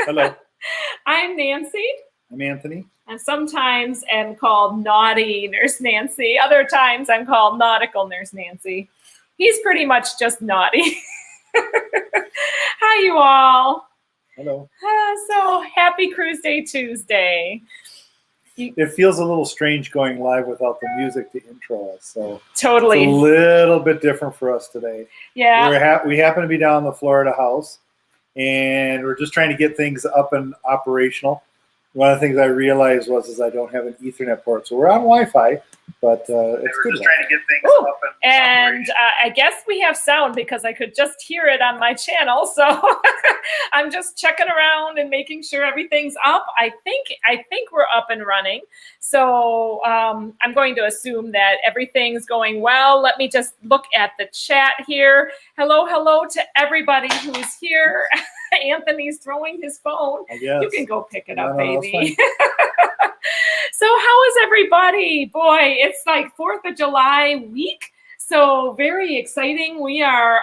Hello, I'm Nancy, I'm Anthony. and sometimes am called Naughty Nurse Nancy. Other times I'm called Nautical Nurse Nancy. He's pretty much just naughty. Hi, you all. Hello. So happy Cruiseday Tuesday. It feels a little strange going live without the music to intro us, so Totally. it's a little bit different for us today. Yeah. We happen to be down in the Florida house, and we're just trying to get things up and operational. One of the things I realized is I don't have an Ethernet port, so we're on Wi-Fi, but it's good. Just trying to get things up and I guess we have sound because I could just hear it on my channel. So I'm just checking around and making sure everything's up. I think we're up and running. So I'm going to assume that everything's going well. Let me just look at the chat here. Hello to everybody who's here. Anthony's throwing his phone. You can go pick it up, baby. So how is everybody? Boy, it's like 4th of July week. So very exciting. We are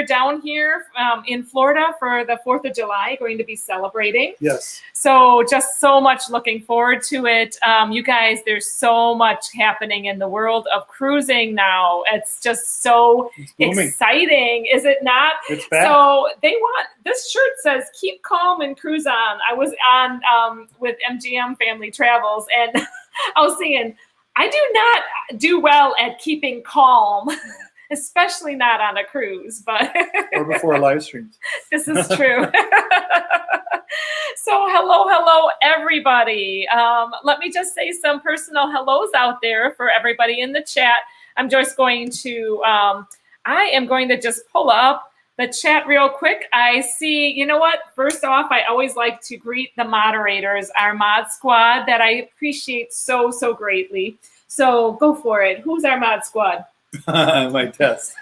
down here in Florida for the 4th of July, going to be celebrating. Yes. So just so much looking forward to it. You guys, there's so much happening in the world of cruising now. It's just so exciting, is it not? It's back. So this shirt says, keep calm and cruise on. I was on with MGM Family Travels, and I was saying, I do not do well at keeping calm, especially not on a cruise, but or before live streams. This is true. So hello, everybody. Let me just say some personal hellos out there for everybody in the chat. I'm just going to, I am going to just pull up the chat real quick. I see, you know what? First off, I always like to greet the moderators, our mod squad that I appreciate so greatly. So go for it. Who's our mod squad? My test.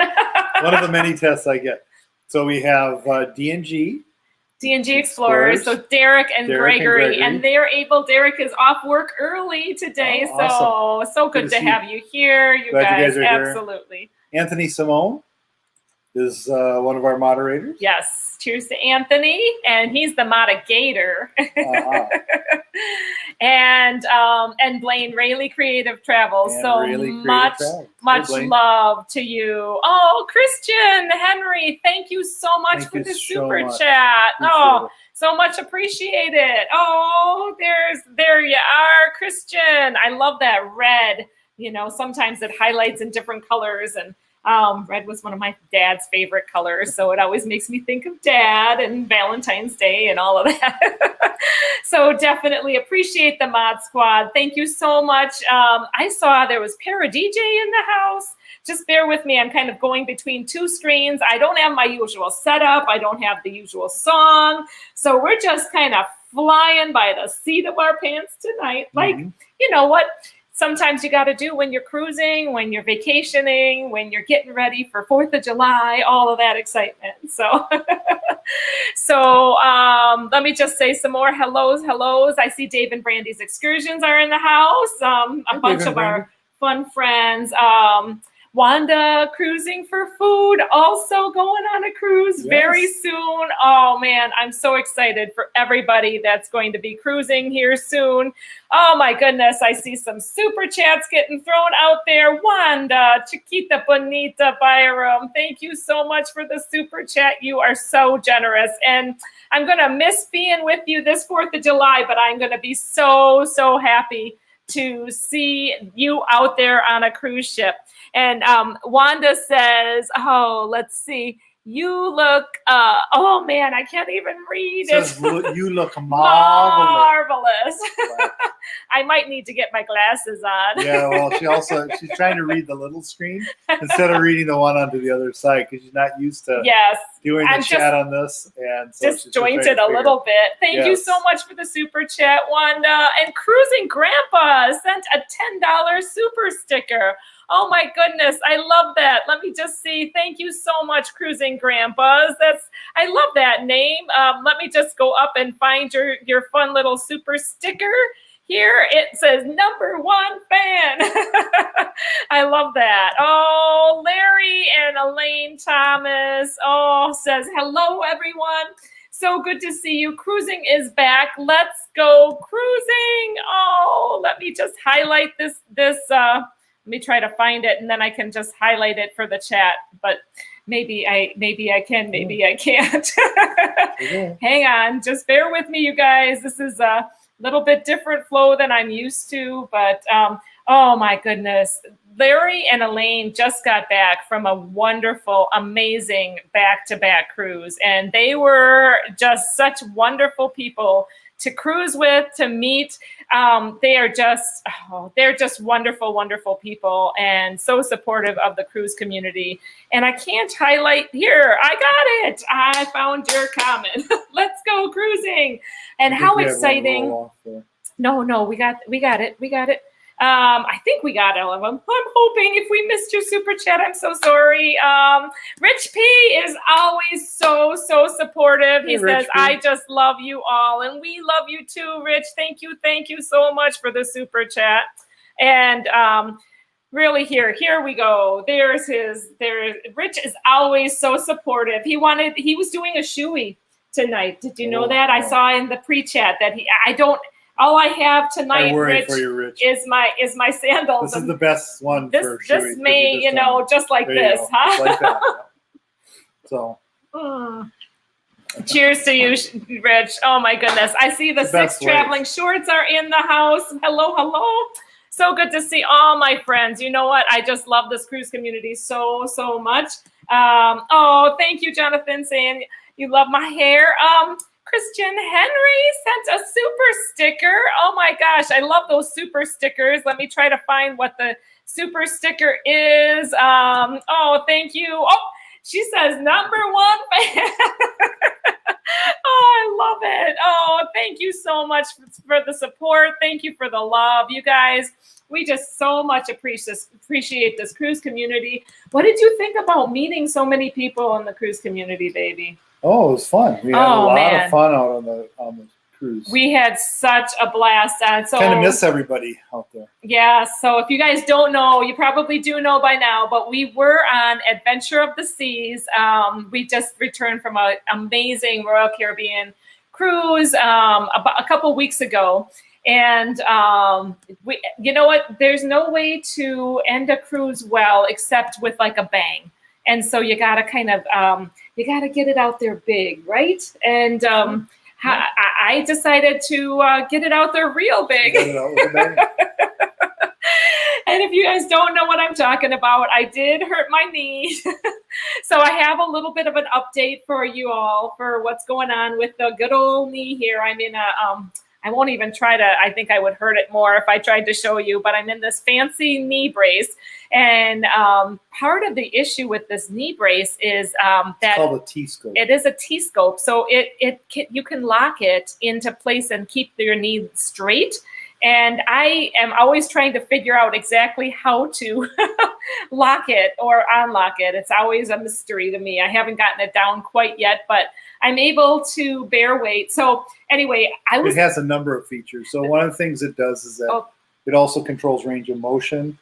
One of the many tests I get. So we have DNG Explorers. So Derek and Gregory. And they're able, Derek is off work early today. Oh, awesome. So good to have you here. You guys are absolutely here. Anthony Simone is one of our moderators. Yes, cheers to Anthony, and he's the moderator. And Blaine Rayleigh Creative Travels. And so much love to you. Oh, Christian Henry, thank you so much for the super chat. Oh, so much appreciated. Oh, there you are, Christian. I love that red. You know, sometimes it highlights in different colors, and red was one of my dad's favorite colors, so it always makes me think of Dad and Valentine's Day and all of that. So definitely appreciate the mod squad. Thank you so much. I saw there was Para DJ in the house. Just bear with me. I'm kind of going between two screens. I don't have my usual setup. I don't have the usual song. So we're just kind of flying by the seat of our pants tonight. Like, you know what? Sometimes you got to do when you're cruising, when you're vacationing, when you're getting ready for 4th of July, all of that excitement. So, let me just say some more hellos. I see Dave and Brandy's Excursions are in the house. A bunch of our fun friends. Wanda Cruising for Food, also going on a cruise very soon. Oh man, I'm so excited for everybody that's going to be cruising here soon. Oh my goodness, I see some super chats getting thrown out there. Wanda, Chiquita Bonita Byram, thank you so much for the super chat. You are so generous. And I'm gonna miss being with you this 4th of July, but I'm gonna be so happy to see you out there on a cruise ship. And Wanda says, oh, let's see. You look, oh man, I can't even read it. You look marvelous. Wow. I might need to get my glasses on. Yeah, well, she's trying to read the little screen instead of reading the one onto the other side because she's not used to doing the chat on this. And so disjointed a little bit. Thank you so much for the super chat, Wanda. And Cruising Grandpa sent a $10 super sticker. Oh my goodness, I love that. Let me just see. Thank you so much, Cruising Grandpas. I love that name. Let me just go up and find your fun little super sticker. Here it says #1 fan. I love that. Oh, Larry and Elaine Thomas. Oh, says hello everyone. So good to see you. Cruising is back. Let's go cruising. Oh, let me just highlight this. Let me try to find it, and then I can just highlight it for the chat. But maybe I can, maybe I can't. Hang on, just bear with me, you guys. This is a little bit different flow than I'm used to, but oh my goodness. Larry and Elaine just got back from a wonderful, amazing back-to-back cruise, and they were just such wonderful people to cruise with, to meet. They're just wonderful, wonderful people, and so supportive of the cruise community. And I can't highlight here. I got it. I found your comment. Let's go cruising. And how exciting. No, we got it. I think we got all of them. I'm hoping. If we missed your super chat, I'm so sorry. Rich P is always so supportive. He says, I just love you all. And we love you too, Rich. Thank you so much for the super chat. And really here we go. Rich is always so supportive. He was doing a shoey tonight. Did you know that? I saw in the pre-chat that all I have tonight, Rich, is my sandals. This is the best one for shoey. This may, just like this, huh? Just like that, yeah. So. Cheers to you, Rich. Oh my goodness. I see the 6 traveling shorts are in the house. Hello. So good to see all my friends. You know what? I just love this cruise community so much. Oh, thank you, Jonathan, saying you love my hair. Christian Henry sent a super sticker. Oh my gosh, I love those super stickers. Let me try to find what the super sticker is. Oh, thank you. Oh, she says #1 fan. Oh, I love it. Oh, thank you so much for the support. Thank you for the love. You guys, we just so much appreciate this cruise community. What did you think about meeting so many people in the cruise community, baby? Oh, it was fun. We had a lot of fun out on the cruise. We had such a blast. So kind of miss everybody out there. Yeah. So if you guys don't know, you probably do know by now, but we were on Adventure of the Seas. We just returned from an amazing Royal Caribbean cruise about a couple weeks ago. And you know what? There's no way to end a cruise well except with like a bang. And so you got to kind of, you got to get it out there big, right? And I decided to get it out there real big. And if you guys don't know what I'm talking about, I did hurt my knee. So I have a little bit of an update for you all for what's going on with the good old knee here. I'm in I won't even try to, I think I would hurt it more if I tried to show you, but I'm in this fancy knee brace. And part of the issue with this knee brace is that it's called a T-scope. It is a T-scope. So you can lock it into place and keep your knee straight. And I am always trying to figure out exactly how to lock it or unlock it. It's always a mystery to me. I haven't gotten it down quite yet, but I'm able to bear weight. So anyway, it has a number of features. So one of the things it does is that it also controls range of motion,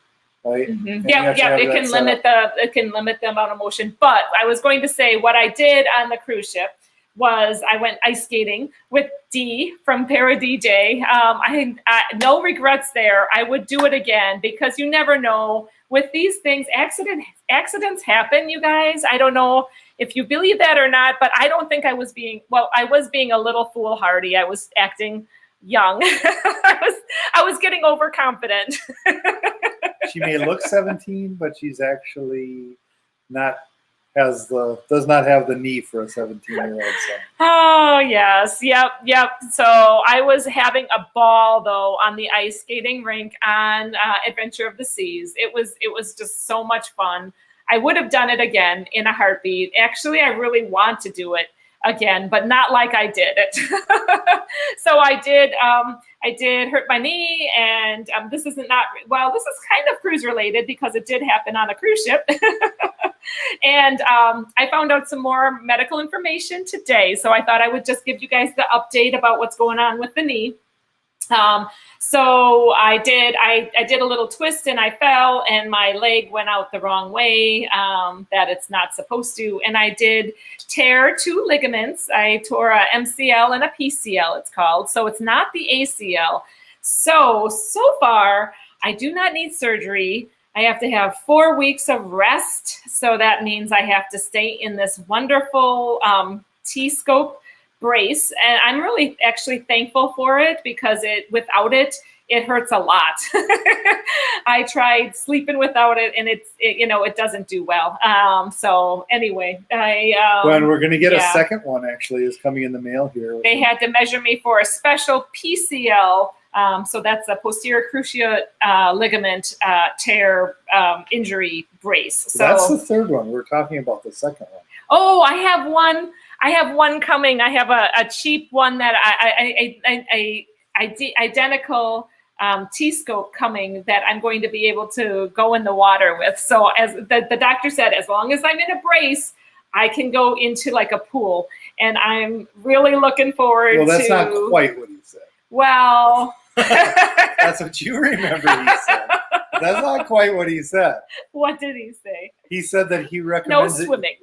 right? Mm-hmm. Yeah, it can limit the amount of motion. But I was going to say what I did on the cruise ship was I went ice skating with Dee from Para DJ. I no regrets there. I would do it again because you never know with these things. Accidents happen, you guys. I don't know if you believe that or not, but I don't think I was being a little foolhardy. I was acting young. I was getting overconfident. She may look 17, but she's actually does not have the knee for a 17-year-old. So. Oh yes, yep. So I was having a ball though on the ice skating rink on Adventure of the Seas. It was just so much fun. I would have done it again in a heartbeat. Actually, I really want to do it again, but not like I did it. So I did hurt my knee, and this is kind of cruise related because it did happen on a cruise ship. And I found out some more medical information today. So I thought I would just give you guys the update about what's going on with the knee. So I did a little twist and I fell and my leg went out the wrong way, that it's not supposed to. And I did tear 2 ligaments. I tore a MCL and a PCL, it's called. So it's not the ACL. So far, I do not need surgery. I have to have 4 weeks of rest. So that means I have to stay in this wonderful T-scope brace, and I'm really actually thankful for it because without it hurts a lot. I tried sleeping without it, and it doesn't do well. So anyway, well, we're going to get a second one. Actually, is coming in the mail here. They had to measure me for a special PCL. So that's a posterior cruciate ligament tear injury brace. So that's the third one. We're talking about the second one. Oh, I have one. I have one coming. I have a cheap one that identical T-scope coming that I'm going to be able to go in the water with. So as the doctor said, as long as I'm in a brace, I can go into like a pool. And I'm really looking forward to. Well, that's not quite what he said. Well. That's what you remember he said. That's not quite what he said. What did he say? He said that he recommends no swimming.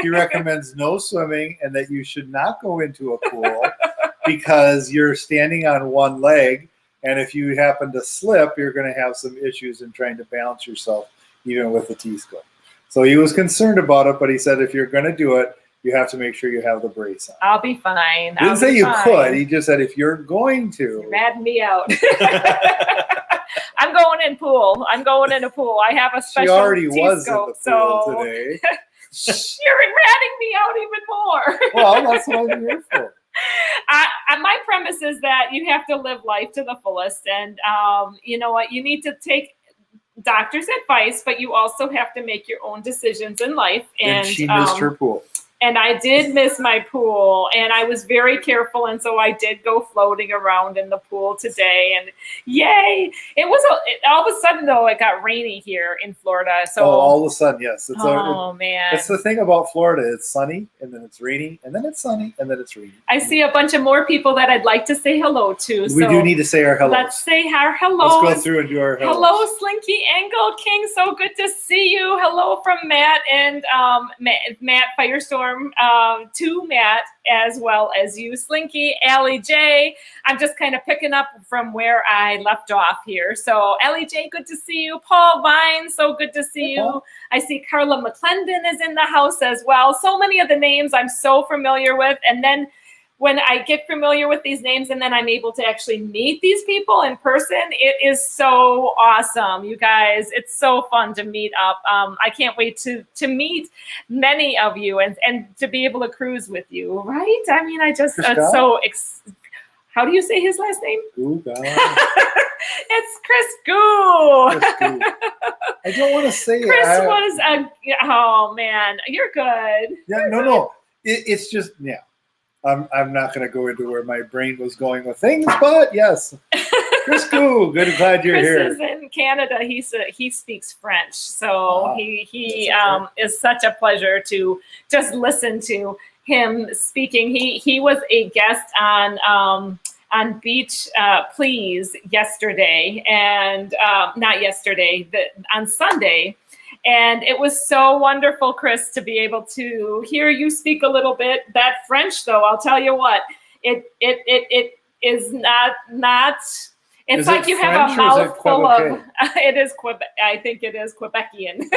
He recommends no swimming and that you should not go into a pool because you're standing on one leg, and if you happen to slip, you're going to have some issues in trying to balance yourself, even with the T-scope. So he was concerned about it, but he said if you're going to do it, you have to make sure you have the brace on. I'll be fine. He didn't say you could. He just said if you're going to. You're ratting me out. I'm going in pool. I'm going in a pool. I have a special She already was in T-scope, the pool today. You're ratting me out even more. Well, that's what I'm here for. My premise is that you have to live life to the fullest. And you know what? You need to take doctor's advice, but you also have to make your own decisions in life. And she missed her pool. And I did miss my pool, and I was very careful, and so I did go floating around in the pool today, and yay! It was all of a sudden though it got rainy here in Florida. So all of a sudden, yes. Man, it's the thing about Florida. It's sunny, and then it's rainy, and then it's sunny, and then it's rainy. I see a bunch of more people that I'd like to say hello to. We do need to say our hello. Let's say our hello. Let's go through and do our hello. Hello, Slinky Angle King. So good to see you. Hello from Matt and Matt Firestorm. To Matt, as well as you, Slinky, Allie J. I'm just kind of picking up from where I left off here. So, Allie J, good to see you. Paul Vine, so good to see you. I see Carla McClendon is in the house as well. So many of the names I'm so familiar with. And then when I get familiar with these names and then I'm able to actually meet these people in person, it is so awesome, you guys. It's so fun to meet up. I can't wait to meet many of you and to be able to cruise with you, right? I mean, it's so how do you say his last name? Ooh, God. It's Chris Goo. I don't want to say Chris oh man, you're good. Yeah, no. It's just, yeah. I'm not going to go into where my brain was going with things, but yes, Chris Goo, good, glad you're here. Chris is in Canada. He speaks French, so he is such a pleasure to just listen to him speaking. He was a guest on Beach Please yesterday, and not yesterday, on Sunday. And it was so wonderful, Chris, to be able to hear you speak a little bit. That French, though, I'll tell you what, it is not. It's is like it you French have a mouthful of. It is Quebec. I think it is Quebecian.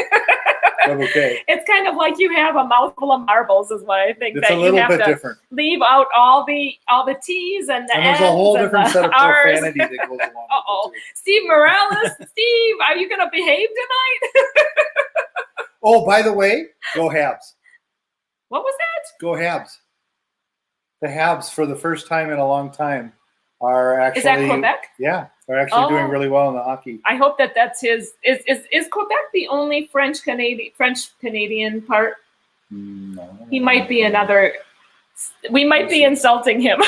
Okay. It's kind of like you have a mouthful of marbles, is what I think. It's that a little you have bit to different. Leave out all the T's and the and there's N's a whole and different the set of R's. profanity that goes along. Uh-oh. Steve Morales. Steve, are you going to behave tonight? Oh, by the way, go Habs. What was that? Go Habs. The Habs, for the first time in a long time, are actually. Is that Quebec? Yeah, they're actually doing really well in the hockey. I hope that's his. Is Quebec the only French Canadian part? No. He might be another. We might be insulting him.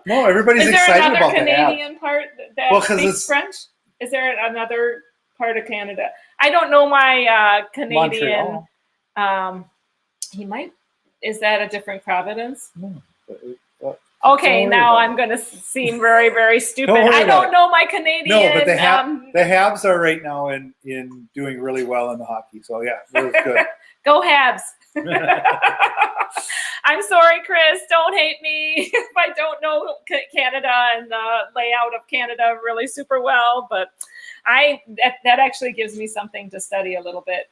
No, everybody's excited about the Habs. Is there another Canadian part that speaks French? Is there another part of Canada? I don't know my Canadian. Montreal. He might. Is that a different province? No. Okay, now I'm going to seem very, very stupid. I don't know my Canadian. No, but the Habs are right now in doing really well in the hockey. So yeah, it was good. Go Habs. I'm sorry, Chris. Don't hate me if I don't know Canada and the layout of Canada really super well, but that actually gives me something to study a little bit.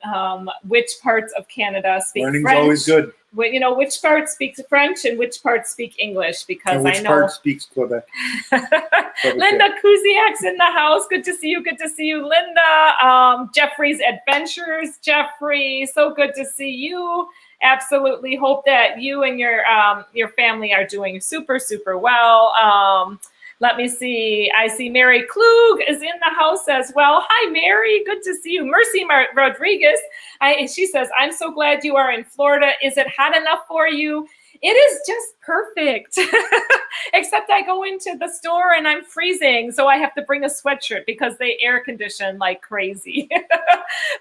Which parts of Canada speak Learning's French? Always good. Which part speaks French and which part speak English? Because and which I know part speaks Quebec. Linda Kuziak's in the house. Good to see you. Good to see you, Linda. Jeffrey's Adventures. Jeffrey, so good to see you. Absolutely hope that you and your family are doing super, super well. Let me see. I see Mary Klug is in the house as well. Hi, Mary. Good to see you. Mercy Rodriguez. She says, I'm so glad you are in Florida. Is it hot enough for you? It is just perfect. Except I go into the store and I'm freezing. So I have to bring a sweatshirt because they air condition like crazy.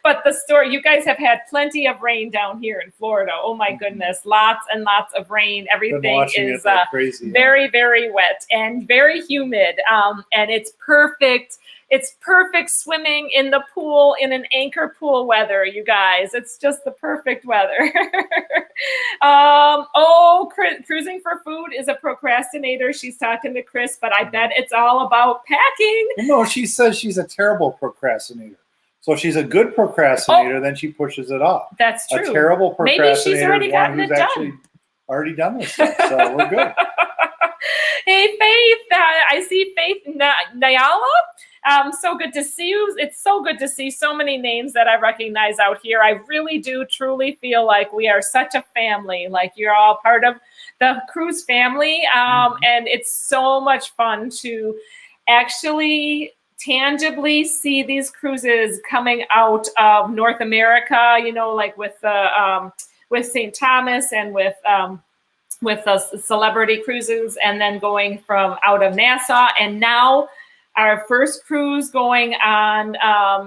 But the store, you guys have had plenty of rain down here in Florida. Oh my goodness. Lots and lots of rain. Everything is crazy, very, very wet and very humid. And it's perfect. It's perfect swimming in the pool in an anchor pool weather, you guys. It's just the perfect weather. Cruising for food is a procrastinator. She's talking to Chris, but I bet it's all about packing. No, she says she's a terrible procrastinator. So if she's a good procrastinator, then she pushes it off. That's true. A terrible procrastinator. Maybe she's already gotten it done. Already done this stuff, so we're good. Hey, Faith. I see Faith Nyala. So good to see you. It's so good to see so many names that I recognize out here. I really do truly feel like we are such a family. Like you're all part of the cruise family. And it's so much fun to actually tangibly see these cruises coming out of North America, like with St. Thomas and with the Celebrity Cruises, and then going from out of Nassau, and now our first cruise going on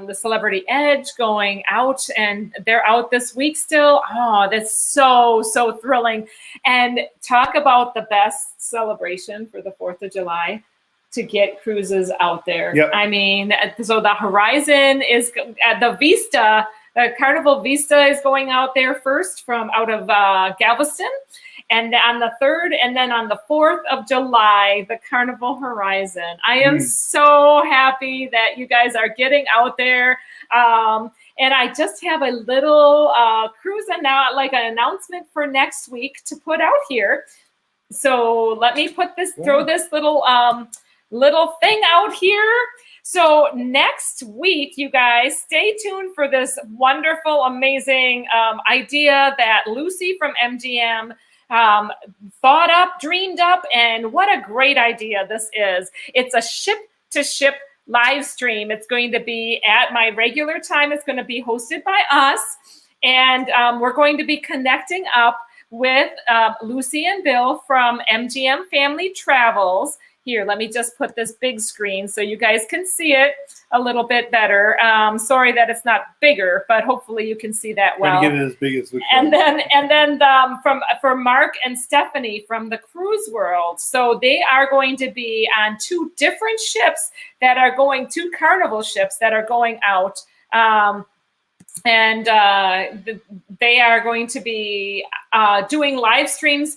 the Celebrity Edge going out, and they're out this week still. Oh, that's so thrilling. And talk about the best celebration for the 4th of July, to get cruises out there. Yep. I mean, so the Horizon is at the Vista. The Carnival Vista is going out there first from out of Galveston. And on the 3rd, and then on the 4th of July, the Carnival Horizon. I am so happy that you guys are getting out there. And I just have a little cruise like an announcement for next week to put out here. So let me throw this little thing out here. So next week, you guys, stay tuned for this wonderful, amazing idea that Lucy from MGM thought up, dreamed up, and what a great idea this is. It's a ship-to-ship live stream. It's going to be at my regular time. It's going to be hosted by us, and we're going to be connecting up with Lucy and Bill from MGM Family Travels. Here, let me just put this big screen so you guys can see it a little bit better. Sorry that it's not bigger, but hopefully you can see that well. Trying to get it as big as we can. And then for Mark and Stephanie from the Cruise World. So they are going to be on 2 different ships that are going, 2 Carnival ships that are going out. They are going to be doing live streams.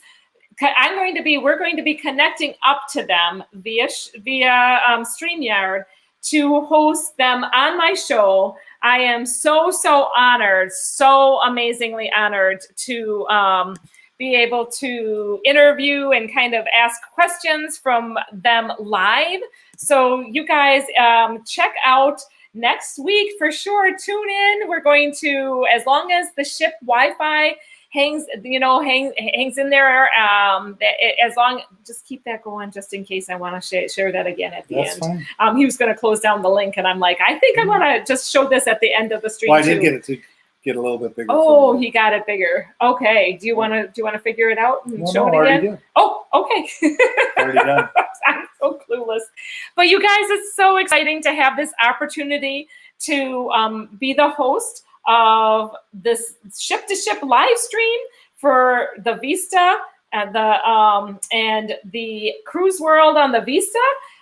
We're going to be connecting up to them via StreamYard to host them on my show. I am so honored, so amazingly honored to be able to interview and kind of ask questions from them live. So you guys check out next week for sure. Tune in. We're going to, as long as the ship Wi-Fi hangs in there. Just keep that going, just in case I want to share that again at the end. Fine. He was going to close down the link, and I'm like, I think I'm going to just show this at the end of the stream. Well, I did get it to get a little bit bigger. Oh, he got it bigger. Okay. Do you want to figure it out and show it again? Did. Oh, okay. Already done. I'm so clueless. But you guys, it's so exciting to have this opportunity to be the host of this ship-to-ship live stream for the Vista and the Cruise World on the Vista.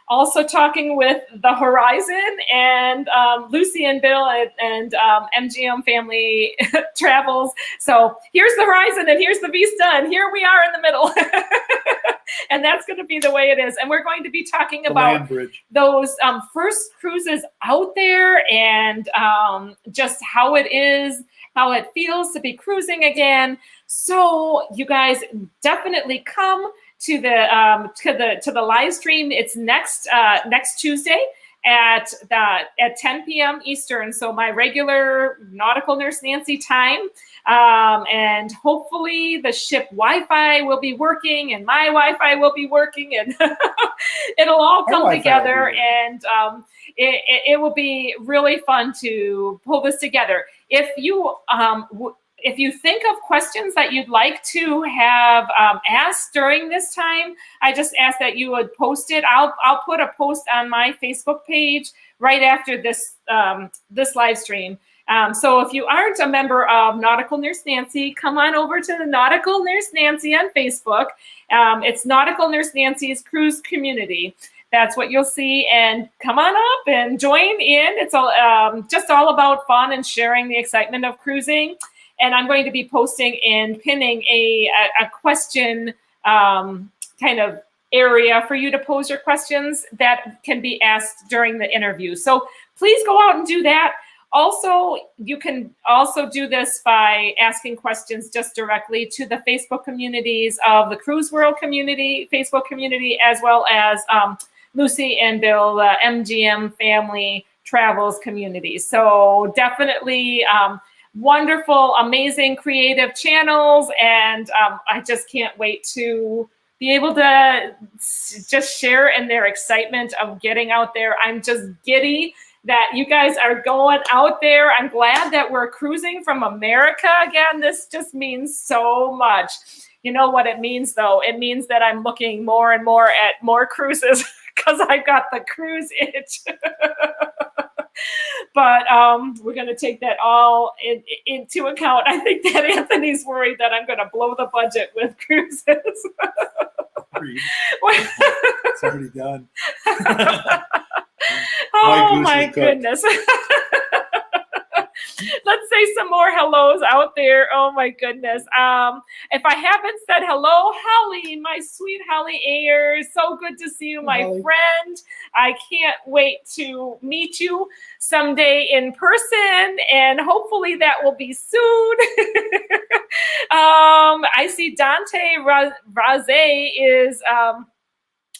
Also talking with the Horizon and Lucy and Bill and MGM Family Travels. So here's the Horizon and here's the Vista and here we are in the middle. And that's going to be the way it is. And we're going to be talking about those first cruises out there and just how it is, how it feels to be cruising again. So you guys definitely come to the live stream. It's next Tuesday at 10 p.m. Eastern. So my regular Nautical Nurse Nancy time. And hopefully the ship Wi-Fi will be working and my Wi-Fi will be working and it'll all come together and it will be really fun to pull this together. If you think of questions that you'd like to have asked during this time, I just ask that you would post it. I'll put a post on my Facebook page right after this this live stream. So if you aren't a member of Nautical Nurse Nancy, come on over to the Nautical Nurse Nancy on Facebook. It's Nautical Nurse Nancy's Cruise Community. That's what you'll see, and come on up and join in. It's all just all about fun and sharing the excitement of cruising. And I'm going to be posting and pinning a question kind of area for you to pose your questions that can be asked during the interview. So please go out and do that. Also, you can also do this by asking questions just directly to the Facebook communities of the Cruise World community, Facebook community, as well as Lucy and Bill, MGM Family Travels community. So definitely wonderful, amazing, creative channels. And I just can't wait to be able to just share in their excitement of getting out there. I'm just giddy that you guys are going out there. I'm glad that we're cruising from America again. This just means so much. You know what it means, though? It means that I'm looking more and more at more cruises because I've got the cruise itch. But we're going to take that all into account. I think that Anthony's worried that I'm going to blow the budget with cruises. It's already done. Oh my goodness. Let's say some more hellos out there. Oh my goodness. If I haven't said hello, Holly, my sweet Holly Ayers. So good to see you, my friend. I can't wait to meet you someday in person, and hopefully that will be soon. I see Dante Raze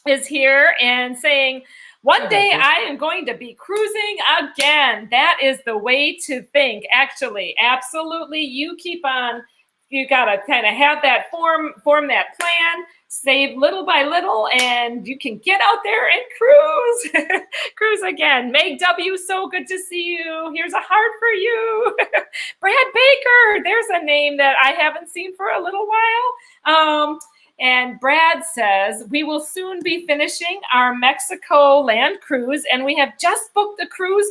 is here and saying, one day I am going to be cruising again. That is the way to think, actually. Absolutely. You keep on, you got to kind of have that form that plan, save little by little, and you can get out there and cruise. Cruise again. Meg W., so good to see you. Here's a heart for you. Brad Baker, there's a name that I haven't seen for a little while. And Brad says, we will soon be finishing our Mexico land cruise, and we have just booked the cruise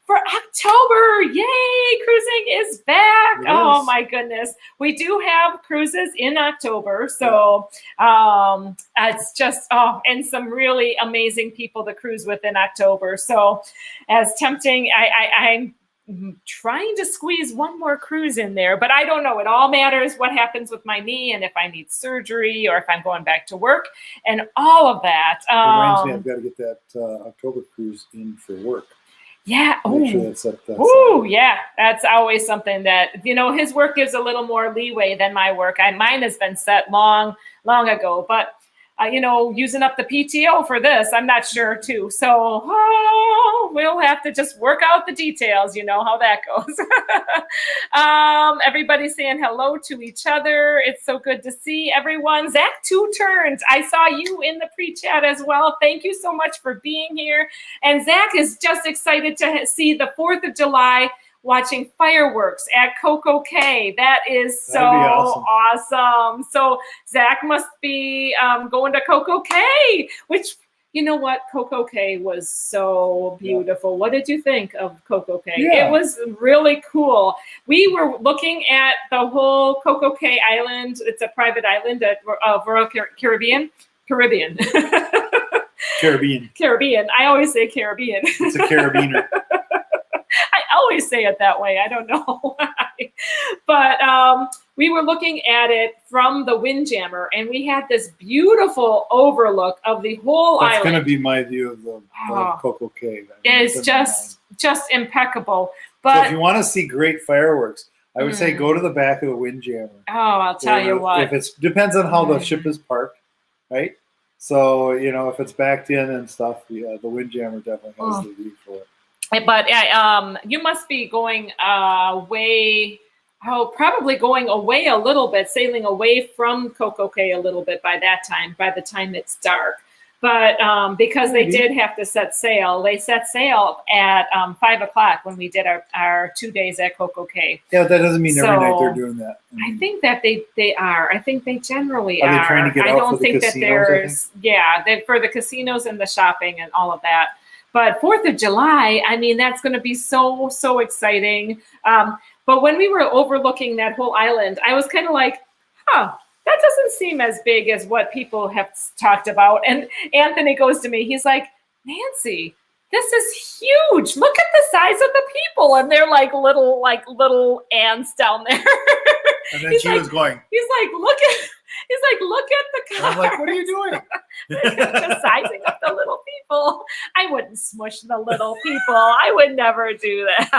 for October. Yay, cruising is back. Oh, my goodness. We do have cruises in October. So it's just, and some really amazing people to cruise with in October. So as tempting, I'm trying to squeeze one more cruise in there, but I don't know. It all matters what happens with my knee and if I need surgery or if I'm going back to work and all of that. Reminds me, I've got to get that October cruise in for work. Yeah. Make sure that's set. Ooh, yeah. That's always something that, you know, his work gives a little more leeway than my work. Mine has been set long ago, but you know, using up the PTO for this, I'm not sure too. So we'll have to just work out the details. You know how that goes. Everybody's saying hello to each other. It's so good to see everyone. Zach Two Turns, I saw you in the pre-chat as well. Thank you so much for being here. And Zach is just excited to see the 4th of July watching fireworks at Coco Cay. That is so awesome. So Zach must be going to Coco Cay, which you know what? Coco Cay was so beautiful. What did you think of Coco Cay? Yeah. It was really cool. We were looking at the whole Coco Cay Island. It's a private island at Royal Caribbean. Caribbean. I always say Caribbean. It's a Carabiner. I always say it that way. I don't know why. But we were looking at it from the Windjammer, and we had this beautiful overlook of the whole island. That's going to be my view of the Coco Cay. It's just impeccable. But so if you want to see great fireworks, I would say go to the back of the Windjammer. Oh, I'll tell you what. If it's depends on how the ship is parked, right? So, you know, if it's backed in and stuff, the Windjammer definitely has the view for it. But you must be going probably going away a little bit, sailing away from Coco Cay a little bit by the time it's dark. But because they did have to set sail, they set sail at 5 o'clock when we did our 2 days at Coco Cay. Yeah, that doesn't mean every night they're doing that. I think that they are. I think they generally are. They trying to get out for the casinos, for the casinos and the shopping and all of that. But 4th of July, I mean, that's going to be so exciting. But when we were overlooking that whole island, I was kind of like, that doesn't seem as big as what people have talked about. And Anthony goes to me, he's like, Nancy, this is huge. Look at the size of the people. And they're like little ants down there. And then she was going. He's like, look at the car. I'm like, what are you doing? Just sizing up the little people. I wouldn't smush the little people. I would never do that.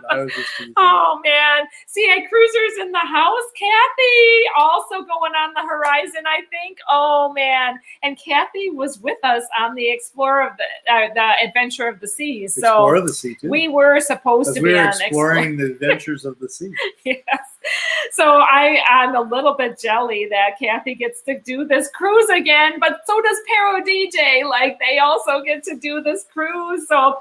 I was just teasing. Oh man. CA Cruisers in the house. Kathy also going on the horizon, I think. Oh man. And Kathy was with us on the Explorer of the Adventure of the Seas. So Explorer of the Sea too. We were supposed to be on exploring the adventures of the sea. Yes. So I'm a little bit jelly that Kathy gets to do this cruise again, but so does Pero DJ. Like they also get to do this cruise. So,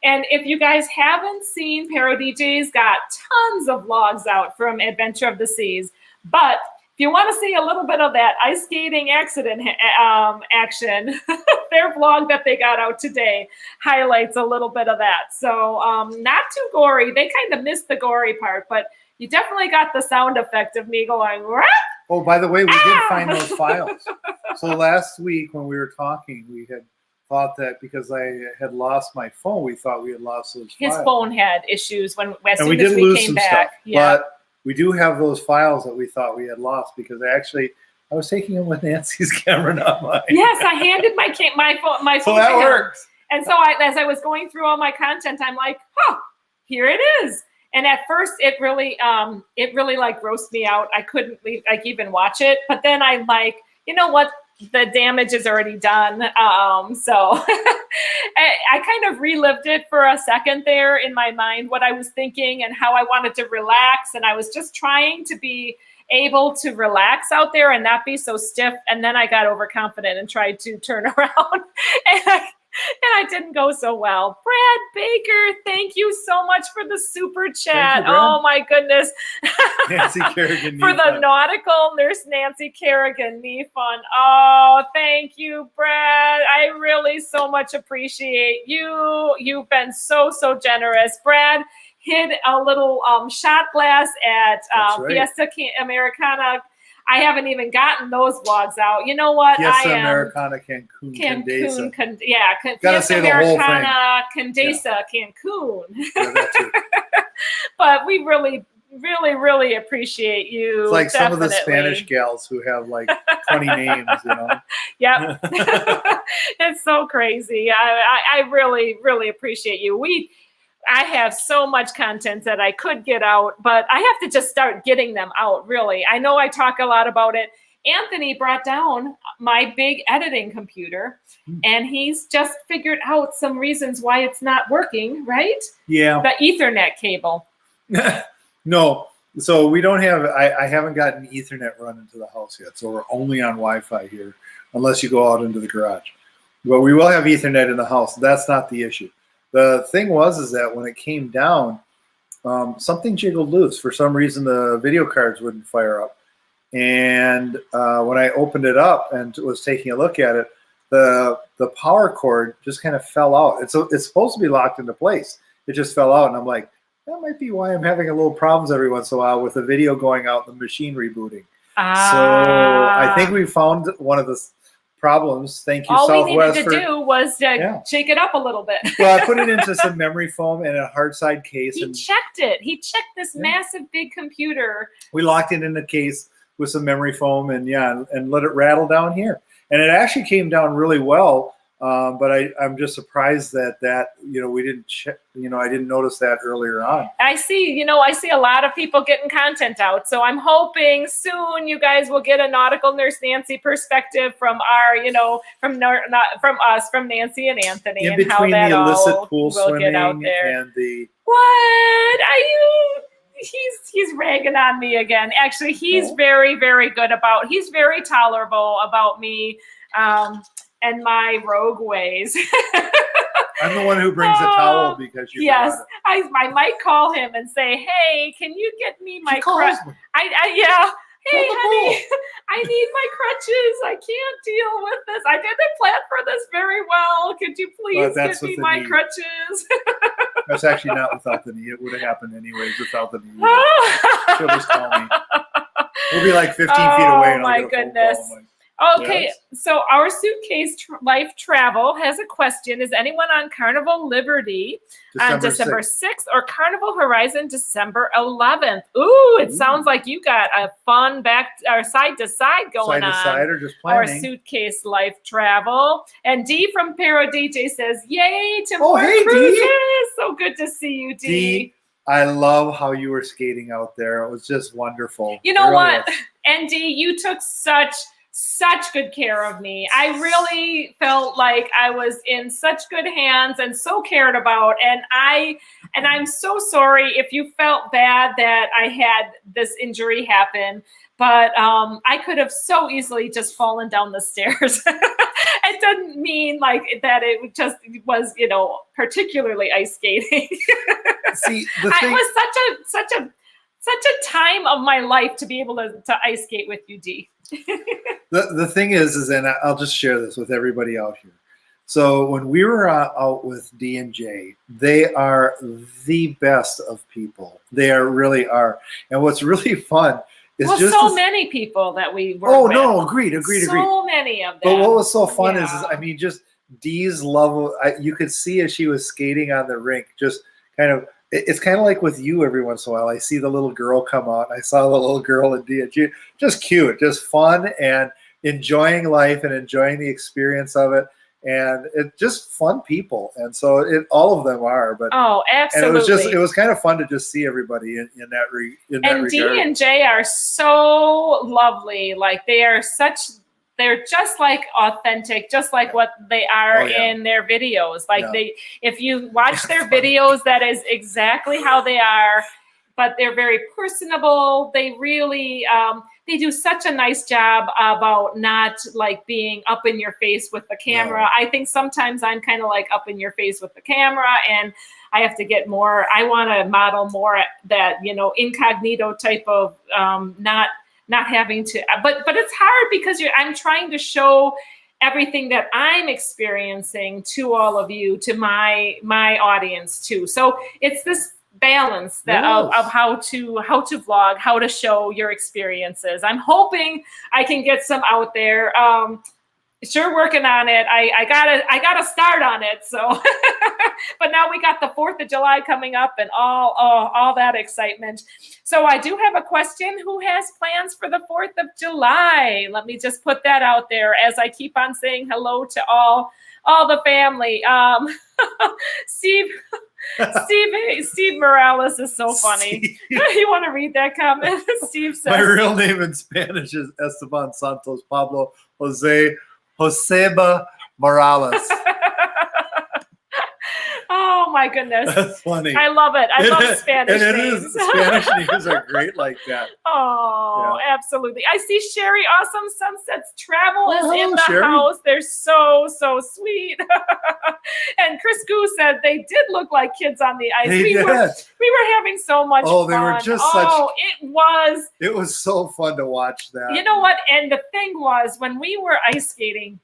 and if you guys haven't seen, Pero DJ's got tons of vlogs out from Adventure of the Seas. But if you want to see a little bit of that ice skating accident action, their vlog that they got out today highlights a little bit of that. So not too gory. They kind of missed the gory part, but you definitely got the sound effect of me going, Rah! Oh, by the way, we did find those files. So last week when we were talking, we had thought that because I had lost my phone, we thought we had lost those files. His phone had issues as and soon we as did we lose came some back. stuff, Yeah. But we do have those files that we thought we had lost because I was taking them with Nancy's camera, not mine. Yes, I handed my phone. So that works. And so as I was going through all my content, I'm like, here it is. And at first, it really like grossed me out. I couldn't even watch it. But then I'm like, you know what? The damage is already done. So I kind of relived it for a second there in my mind, what I was thinking and how I wanted to relax. And I was just trying to be able to relax out there and not be so stiff. And then I got overconfident and tried to turn around. And I didn't go so well. Brad Baker, thank you so much for the super chat. Oh my goodness. Nancy Kerrigan. For the nautical nurse Nancy Kerrigan knee fund. Oh, thank you, Brad. I really so much appreciate you. You've been so generous. Brad hid a little shot glass at Fiesta Americana. I haven't even gotten those vlogs out. You know what? Fiesta Americana Cancun Condesa. Gotta say the whole thing. Condesa Cancun. Yeah, that too. But we really appreciate you. It's like some of the Spanish gals who have like 20 names, you know? Yep. It's so crazy. I really appreciate you. I have so much content that I could get out, but I have to just start getting them out, really. I know I talk a lot about it. Anthony brought down my big editing computer, and he's just figured out some reasons why it's not working, right? Yeah. The Ethernet cable. No. So we don't have, I haven't gotten Ethernet run into the house yet, so we're only on Wi-Fi here, unless you go out into the garage. But we will have Ethernet in the house. That's not the issue. The thing is that when it came down, something jiggled loose. For some reason, the video cards wouldn't fire up. And when I opened it up and was taking a look at it, the power cord just kind of fell out. And so it's supposed to be locked into place. It just fell out, and I'm like, that might be why I'm having a little problems every once in a while with the video going out and the machine rebooting. So I think we found one of the problems. Thank you, all Southwest. We needed to do was shake it up a little bit. Well, I put it into some memory foam and a hard side case. He checked it. He checked this massive big computer. We locked it in the case with some memory foam and let it rattle down here. And it actually came down really well. But I'm just surprised that we didn't check. I didn't notice that earlier on. I see a lot of people getting content out, so I'm hoping soon you guys will get a Nautical Nurse Nancy perspective from our, from us, from Nancy and Anthony, and how that the illicit pool swimming get out there. And the what are you? He's ragging on me again. Actually, he's very, very good he's very tolerable about me. And my rogue ways. I'm the one who brings a towel because you. Yes, I might call him and say, "Hey, can you get me my crutches?" Hey, honey, I need my crutches. I can't deal with this. I didn't plan for this very well. Could you please get me my crutches? That's actually not without the knee. It would have happened anyways without the knee. She'll just call me. We'll be like 15 feet away. And my goodness. Okay, so our suitcase life travel has a question. Is anyone on Carnival Liberty on December 6th or Carnival Horizon December 11th? Ooh, it sounds like you got a fun side to side going on. Side to side or just planning. Our suitcase life travel. And Dee from Pero DJ says, yay to more cruises. Dee. So good to see you, Dee. I love how you were skating out there. It was just wonderful. You know what? And Dee, you took such good care of me. I really felt like I was in such good hands and so cared about. And I'm so sorry if you felt bad that I had this injury happen, but I could have so easily just fallen down the stairs. It doesn't mean like that it just was, particularly ice skating. See, it was such a time of my life to be able to ice skate with you, Dee. The thing is, and I'll just share this with everybody out here. So when we were out with D and J, they are the best of people. They really are. And what's really fun is many people that we were with. No, agreed. So many of them. But what was so fun is just Dee's love. You could see as she was skating on the rink, just kind of. It's kind of like with you every once in a while. I see the little girl come out. I saw the little girl in D&G. Just cute, just fun and enjoying life and enjoying the experience of it. And it's just fun people. And so all of them are. But absolutely. And it was kind of fun to just see everybody in that regard. And D&J are so lovely. Like they're just like authentic, just like what they are in their videos. Like if you watch their videos, that is exactly how they are, but they're very personable. They really, they do such a nice job about not like being up in your face with the camera. No. I think sometimes I'm kind of like up in your face with the camera, and I have to get more, I want to model more that, incognito type of, not having to, but it's hard because I'm trying to show everything that I'm experiencing to all of you, to my audience too. So it's this balance that of how to vlog, how to show your experiences. I'm hoping I can get some out there. Sure, working on it. I gotta start on it. So, but now we got the 4th of July coming up and all that excitement. So I do have a question. Who has plans for the 4th of July? Let me just put that out there as I keep on saying hello to all the family. Steve Morales is so funny. You want to read that comment? Steve says, my real name in Spanish is Esteban Santos Pablo Joseba Morales. Oh my goodness. That's funny. I love it. I love Spanish names. Spanish names are great like that. Oh, absolutely. I see Sherry Awesome Sunsets Travel is in the Sherry. House. They're so sweet. And Chris Goo said they did look like kids on the ice. We were having so much fun. They were just it was so fun to watch that. You know what? And the thing was, when we were ice skating,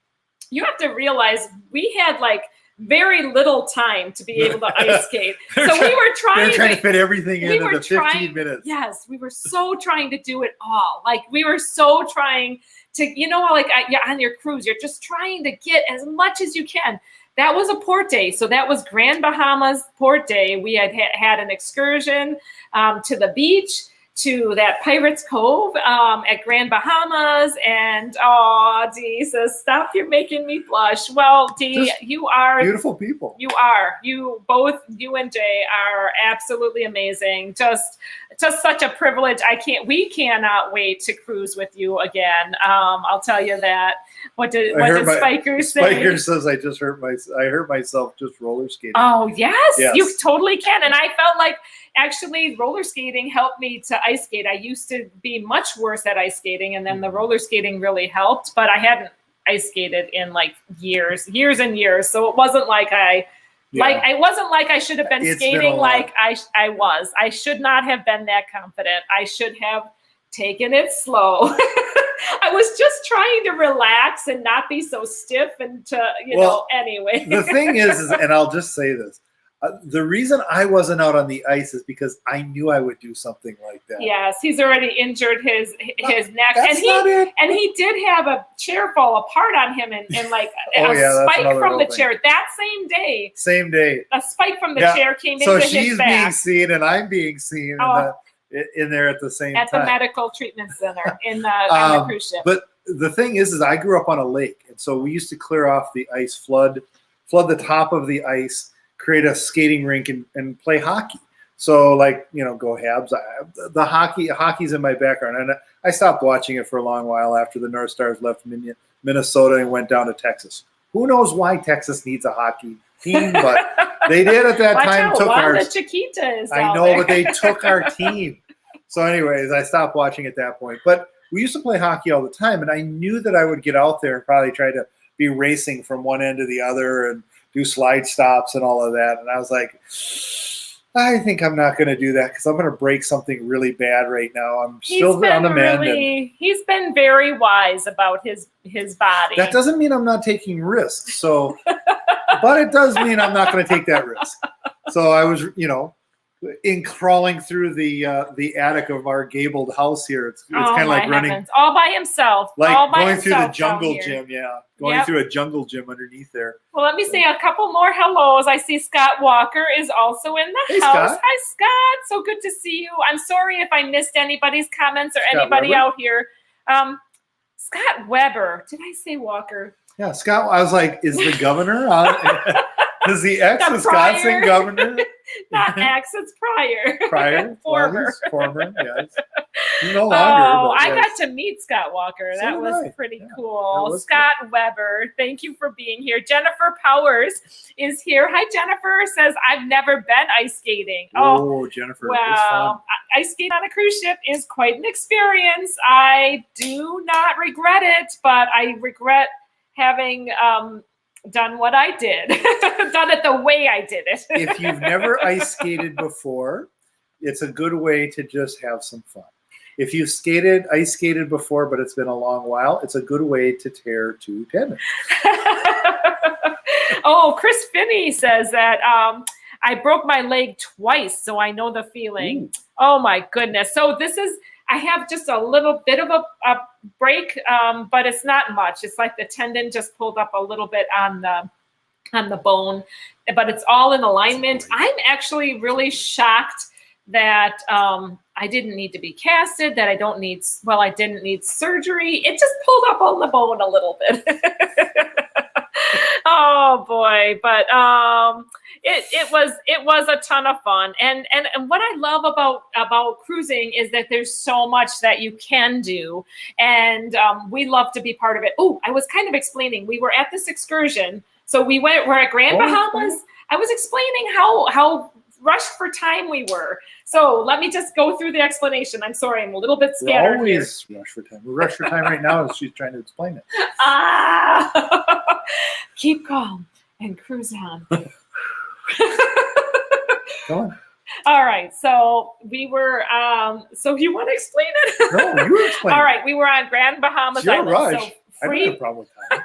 you have to realize we had like very little time to be able to ice skate. So we were trying to fit everything into the 15 minutes. Yes, we were so trying to do it all. Like we were so trying to, like on your cruise, you're just trying to get as much as you can. That was a port day. So that was Grand Bahamas port day. We had an excursion to the beach, to that Pirates Cove at Grand Bahamas. And Dee says, stop, you're making me blush. Well, Dee, you are beautiful people. You are. You and Jay are absolutely amazing. Just such a privilege. We cannot wait to cruise with you again. I'll tell you that. What did Spiker say? Spiker says I hurt myself just roller skating. Oh yes, you totally can. And I felt like actually roller skating helped me to ice skate. I used to be much worse at ice skating, and then the roller skating really helped, but I hadn't ice skated in like years and years. So it wasn't like I should have been skating like I was. I should not have been that confident. I should have taken it slow. I was just trying to relax and not be so stiff and anyway. The thing is, and I'll just say this, the reason I wasn't out on the ice is because I knew I would do something like that. Yes, he's already injured his neck, and he did have a chair fall apart on him, and like a spike from the chair that same day. Same day, a spike from the chair came into his back. So she's being seen, and I'm being seen in there at the same time. At the medical treatment center on the cruise ship. But the thing is I grew up on a lake, and so we used to clear off the ice, flood the top of the ice, create a skating rink and play hockey. So go Habs. The hockey's in my background, and I stopped watching it for a long while after the North Stars left Minnesota and went down to Texas. Who knows why Texas needs a hockey team, but they did at that time. But they took our team. So anyways, I stopped watching at that point. But we used to play hockey all the time, and I knew that I would get out there and probably try to be racing from one end to the other and do slide stops and all of that. And I was like, I think I'm not going to do that because I'm going to break something really bad right now. I'm still on the mend. He's been very wise about his body. That doesn't mean I'm not taking risks. So, but it does mean I'm not going to take that risk. So I was, in crawling through the attic of our gabled house here. It's kind of like running all by himself. Going through the jungle gym. Yeah. Going through a jungle gym underneath there. Well, let me say a couple more hellos. I see Scott Walker is also in the house. Scott. Hi, Scott. So good to see you. I'm sorry if I missed anybody's comments or anybody Weber out here. Scott Weber. Did I say Walker? Yeah, Scott. I was like, is the governor on? Is the ex-Wisconsin governor? Not ex, it's prior. Prior? Former. Former, yes. No longer. I got to meet Scott Walker. That was pretty cool. Scott Weber, thank you for being here. Jennifer Powers is here. Hi, Jennifer. Says, I've never been ice skating. Oh, Jennifer. Well, ice skating on a cruise ship is quite an experience. I do not regret it, but I regret having done what I did, done it the way I did it. If you've never ice skated before, it's a good way to just have some fun. If you've ice skated before, but it's been a long while, it's a good way to tear two tendons. Chris Finney says that I broke my leg twice, so I know the feeling. Ooh. Oh my goodness. So I have just a little bit of a break, but it's not much. It's like the tendon just pulled up a little bit on the bone, but it's all in alignment. I'm actually really shocked that I didn't need to be casted, that I didn't need surgery. It just pulled up on the bone a little bit. Oh boy. But it was a ton of fun. And what I love about cruising is that there's so much that you can do. And we love to be part of it. Oh, I was kind of explaining, we were at this excursion. So we're at Grand Bahamas. I was explaining how rushed for time we were. So let me just go through the explanation. I'm sorry, I'm a little bit scattered. We're always rushed for time. We're rushed for time right now as she's trying to explain it. Keep calm and cruise on. Go on. All right, so we were. So you want to explain it? No, you explain. All right, we were on Grand Bahamas Island. Rush. So I don't have a problem with time.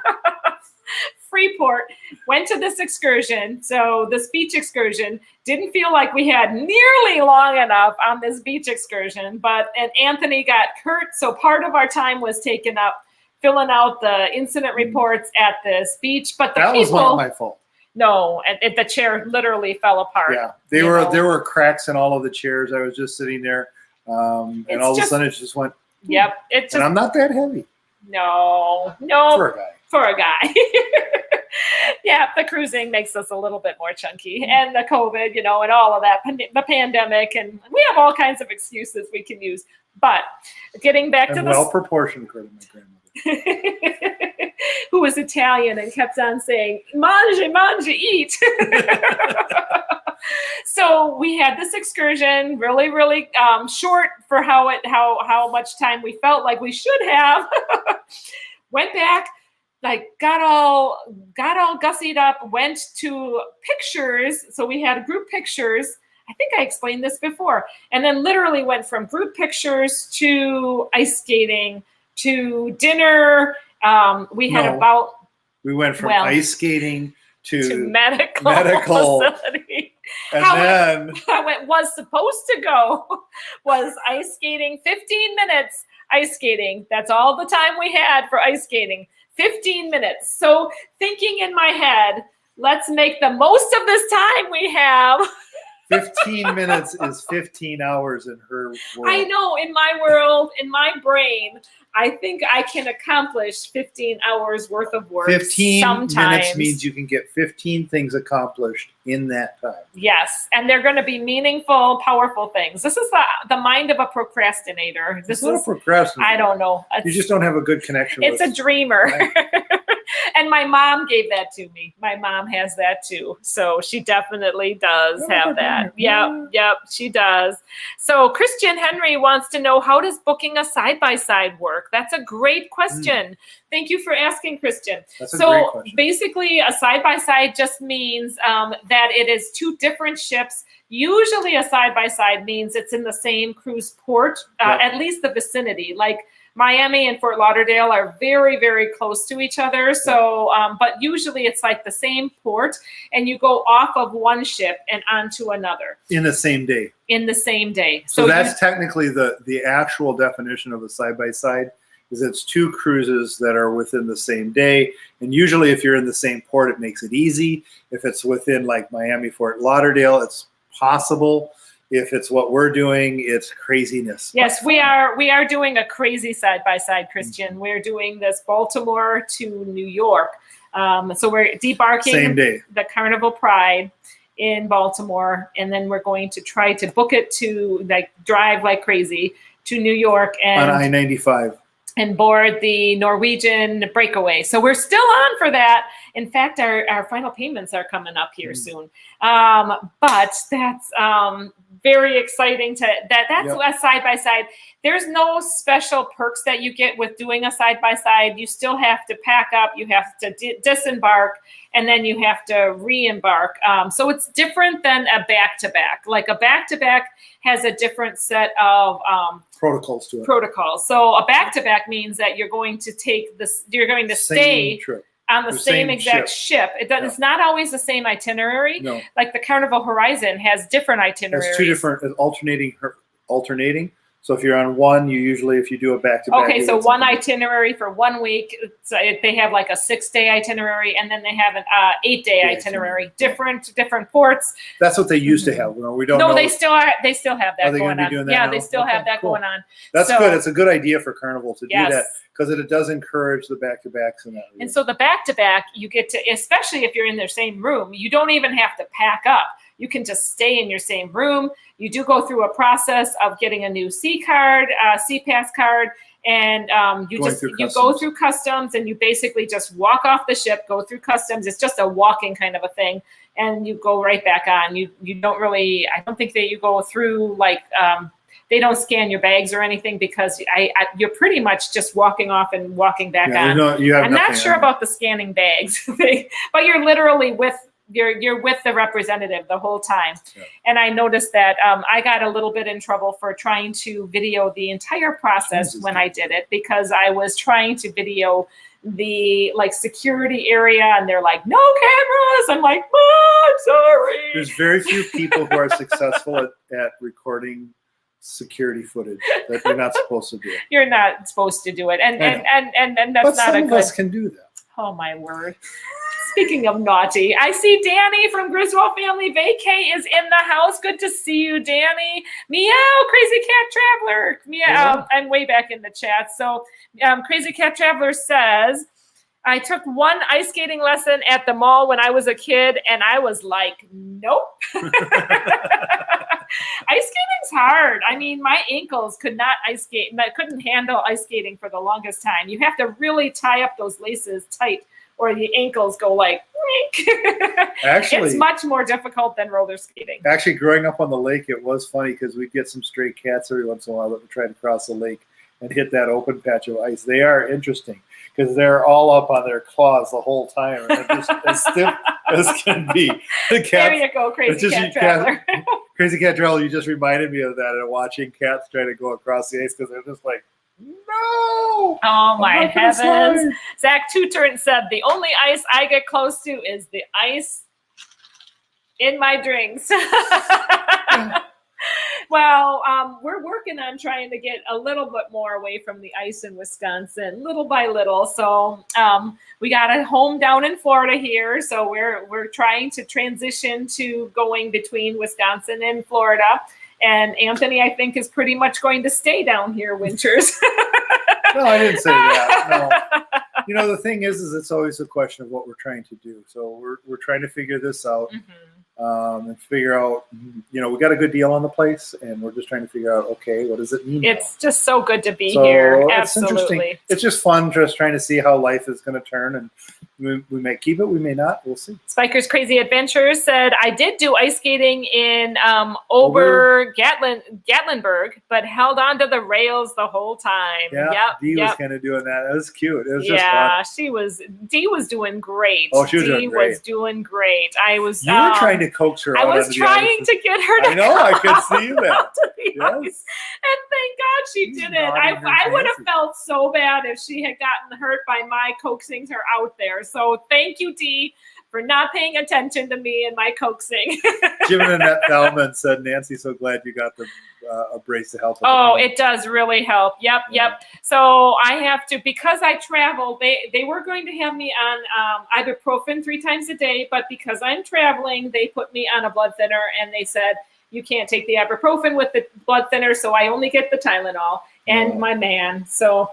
Freeport, went to this excursion. So this beach excursion, didn't feel like we had nearly long enough on this beach excursion, and Anthony got hurt. So part of our time was taken up filling out the incident reports at this beach. But that was not my fault. No, and the chair literally fell apart. Yeah, there were cracks in all of the chairs. I was just sitting there, and all of a sudden it just went. Yep, and I'm not that heavy. No, for a guy. Yeah, the cruising makes us a little bit more chunky, and the COVID, and all of that, the pandemic, and we have all kinds of excuses we can use. But getting back to well proportioned, according to my grandmother, who was Italian and kept on saying "mangi, eat." So we had this excursion, really, really short for how much time we felt like we should have. Went back, got all gussied up, went to pictures. So we had group pictures. I think I explained this before. And then literally went from group pictures to ice skating to dinner. We went from ice skating to medical facility. And how it was supposed to go was ice skating, 15 minutes ice skating. That's all the time we had for ice skating, 15 minutes. So thinking in my head, let's make the most of this time we have. 15 minutes is 15 hours in her world. I know, in my world, in my brain, I think I can accomplish 15 hours worth of work. 15 sometimes. Minutes means you can get 15 things accomplished in that time. Yes, and they're going to be meaningful, powerful things. This is the mind of a procrastinator. This is not a procrastinator. I don't know. You just don't have a good connection with it. It's a dreamer. Right? And my mom gave that to me. My mom has that too. So she definitely does have that. Yep, she does. So Christian Henry wants to know, how does booking a side-by-side work? That's a great question. Thank you for asking, Christian. That's a great question. Basically, a side-by-side just means that it is two different ships. Usually a side-by-side means it's in the same cruise port, at least the vicinity. Like Miami and Fort Lauderdale are very, very close to each other. So, but usually it's like the same port, and you go off of one ship and onto another. In the same day. In the same day. So that's technically the actual definition of a side-by-side, is it's two cruises that are within the same day. And usually if you're in the same port, it makes it easy. If it's within like Miami, Fort Lauderdale, it's possible. If it's what we're doing, it's craziness. Yes, we are doing a crazy side-by-side, Christian. We're doing this Baltimore to New York. So we're debarking same day. The Carnival Pride in Baltimore, and then we're going to try to book it to drive like crazy to New York and on I-95. And board the Norwegian Breakaway. So we're still on for that. In fact, our final payments are coming up here soon. But that's very exciting that's a side-by-side. There's no special perks that you get with doing a side-by-side. You still have to pack up, you have to disembark, and then you have to re-embark. So it's different than a back-to-back. Like a back-to-back has a different set of protocols to it. So a back-to-back means that you're going to you're going to stay on the same exact ship. It's not always the same itinerary. No. Like the Carnival Horizon has different itineraries. It's two different alternating. So if you're on one, if you do a back-to-back. Okay, so one itinerary for 1 week. So they have like a 6-day itinerary, and then they have an 8-day itinerary. Different ports. That's what they used to have. We don't know. They still have that going on. Doing that now? They still have that going on. That's good. It's a good idea for Carnival to do that, because it does encourage the back-to-backs in that region. And so the back-to-back, you get to, especially if you're in their same room, you don't even have to pack up. You can just stay in your same room. You do go through a process of getting a new C Pass card, and you go through customs, and you basically just walk off the ship, go through customs. It's just a walking kind of a thing, and you go right back on. You don't really, I don't think that you go through they don't scan your bags or anything, because you're pretty much just walking off and walking back on. I'm not sure about the scanning bags, but you're literally with you're with the representative the whole time. Yeah. And I noticed that I got a little bit in trouble for trying to video the entire process when I did it, because I was trying to video the like security area, and they're like, no cameras. I'm like, oh, I'm sorry. There's very few people who are successful at recording security footage that you're not supposed to do. You're not supposed to do it, and that's but not some a of good. us can do that. Oh my word. Speaking of naughty, I see Danny from Griswold Family Vacay is in the house. Good to see you, Danny. Meow, Crazy Cat Traveler. Meow, I'm way back in the chat. So Crazy Cat Traveler says, I took one ice skating lesson at the mall when I was a kid, and I was like, nope. Ice skating's hard. I mean, my ankles could not ice skate. I couldn't handle ice skating for the longest time. You have to really tie up those laces tight, or the ankles go like, actually, it's much more difficult than roller skating. Actually, growing up on the lake, it was funny because we'd get some stray cats every once in a while that would try to cross the lake and hit that open patch of ice. They are interesting because they're all up on their claws the whole time, and they're just as stiff as can be. The cats, there you go, Crazy Cat Traveler. Crazy Cat Traveler, you just reminded me of that, and watching cats try to go across the ice because they're just like, no! Oh my heavens. Zach Tuturn said, the only ice I get close to is the ice in my drinks. Well, we're working on trying to get a little bit more away from the ice in Wisconsin, little by little. So we got a home down in Florida here. So we're trying to transition to going between Wisconsin and Florida. And Anthony, I think, is pretty much going to stay down here winters. No, I didn't say that. No. You know, the thing is it's always a question of what we're trying to do. So we're trying to figure this out. And figure out, you know, we got a good deal on the place, and we're just trying to figure out, okay, what does it mean? It's just so good to be here. Absolutely. It's just fun just trying to see how life is going to turn, and we may keep it, we may not. We'll see. Spiker's Crazy Adventures said, I did do ice skating in Gatlinburg, but held on to the rails the whole time. Yeah, Dee was kind of doing that. It was cute. It was just fun. Dee was doing great. Oh, she was doing great. Was doing great. You were trying to coax her out. I was trying to get her to I know, I could see that. Yes. And thank God she didn't. I would have felt so bad if she had gotten hurt by my coaxing her out there. So thank you, Dee, for not paying attention to me and my coaxing. Jim and Annette Thalman said, Nancy, so glad you got a brace to help. Oh, it does really help. Yep. So I have to, because I travel, they were going to have me on ibuprofen 3 times a day, but because I'm traveling, they put me on a blood thinner, and they said, you can't take the ibuprofen with the blood thinner, so I only get the Tylenol. And my man, so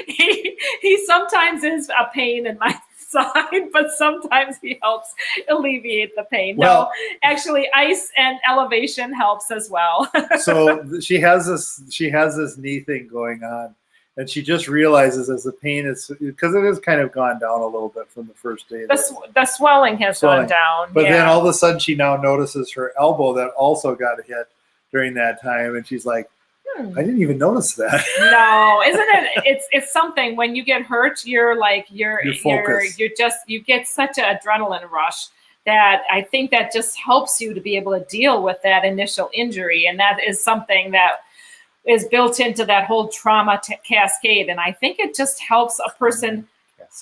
he sometimes is a pain in my side, but sometimes he helps alleviate the pain. Well, no, actually, ice and elevation helps as well. So she has this knee thing going on, and she just realizes as the pain is, because it has kind of gone down a little bit from the first day. The swelling has gone down. But then all of a sudden she now notices her elbow that also got hit during that time, and she's like, I didn't even notice that. No, isn't it? It's something when you get hurt, you're get such an adrenaline rush that I think that just helps you to be able to deal with that initial injury, and that is something that is built into that whole trauma cascade. And I think it just helps a person.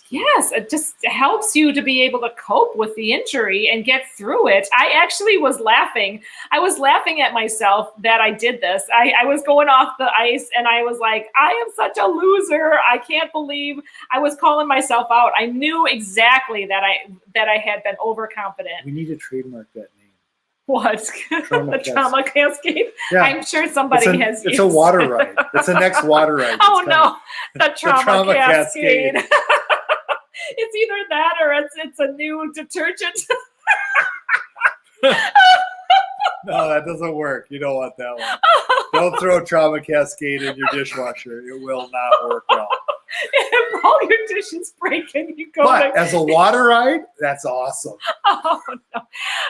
Yes, it just helps you to be able to cope with the injury and get through it. I actually was laughing. I was laughing at myself that I did this. I was going off the ice, and I was like, I am such a loser. I can't believe I was calling myself out. I knew exactly that I had been overconfident. We need to trademark that name. What? The trauma cascade? Yeah. I'm sure somebody has used it. It's a water ride. It's the next water ride. Oh, no. The trauma cascade. It's either that or it's a new detergent. No, that doesn't work. You don't want that one. Don't throw trauma cascade in your dishwasher. It will not work well. If all your dishes break and you go as a water ride, that's awesome. Oh, no.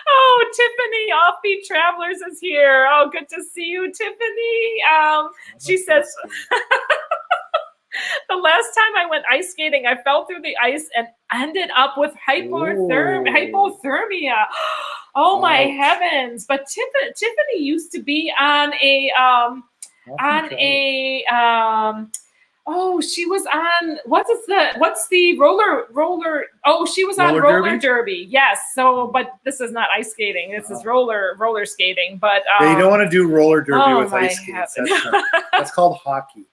Oh, Tiffany, Offbeat Travelers is here. Oh, good to see you, Tiffany. She says... The last time I went ice skating, I fell through the ice and ended up with hypothermia. Oh my heavens! But Tiffany used to be on oh, she was on what's the roller? Oh, she was on roller derby. Yes. So, but this is not ice skating. This is roller skating. But you don't want to do roller derby with ice skates. That's called hockey.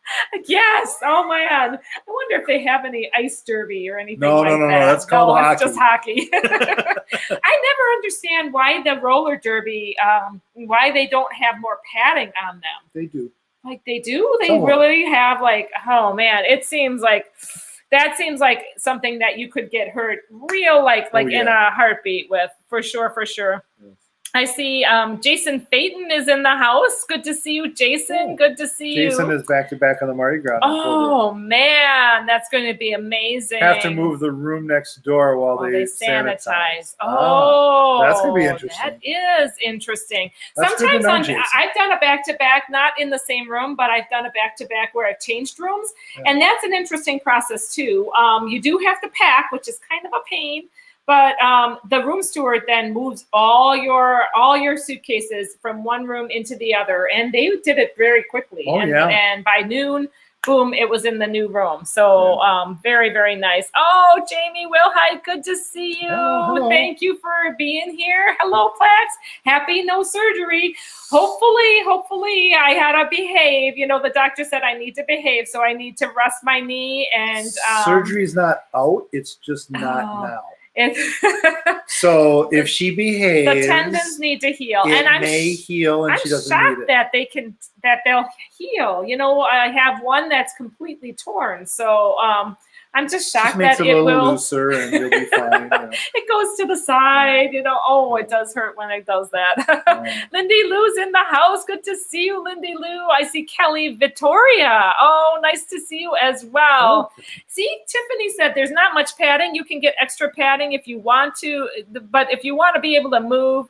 Yes. Oh my God. I wonder if they have any ice derby or anything no, that. No, that's called hockey. It's just hockey. I never understand why the roller derby, why they don't have more padding on them. They do. Like they do? They really have like, oh man, it seems like that seems like something that you could get hurt real in a heartbeat with, for sure. Yes. I see Jason Phaeton is in the house. Good to see you, Jason. Good to see you. Jason is back-to-back on the Mardi Gras. Oh, man. That's going to be amazing. Have to move the room next door while they sanitize. Oh, that's going to be interesting. That is interesting. Sometimes I've done a back-to-back, not in the same room, but I've done a back-to-back where I've changed rooms. Yeah. And that's an interesting process, too. You do have to pack, which is kind of a pain. But the room steward then moves all your suitcases from one room into the other, and they did it very quickly. And by noon, boom, it was in the new room. So very, very nice. Oh, Jamie Wilhite, good to see you. Hello. Thank you for being here. Hello, Plax. Happy no surgery. Hopefully I had to behave. You know, the doctor said I need to behave, so I need to rest my knee. And surgery's not out. It's just not now. So if she behaves, the tendons need to heal, and I'm heal, and she doesn't need it. that they'll heal. You know, I have one that's completely torn, so I'm just shocked that it will looser, and you'll be fine. You know. It goes to the side, you know. Oh, it does hurt when it does that. Lindy Lou's in the house. Good to see you, Lindy Lou. I see Kelly Vittoria. Oh, nice to see you as well. See, Tiffany said there's not much padding. You can get extra padding if you want to, but if you want to be able to move,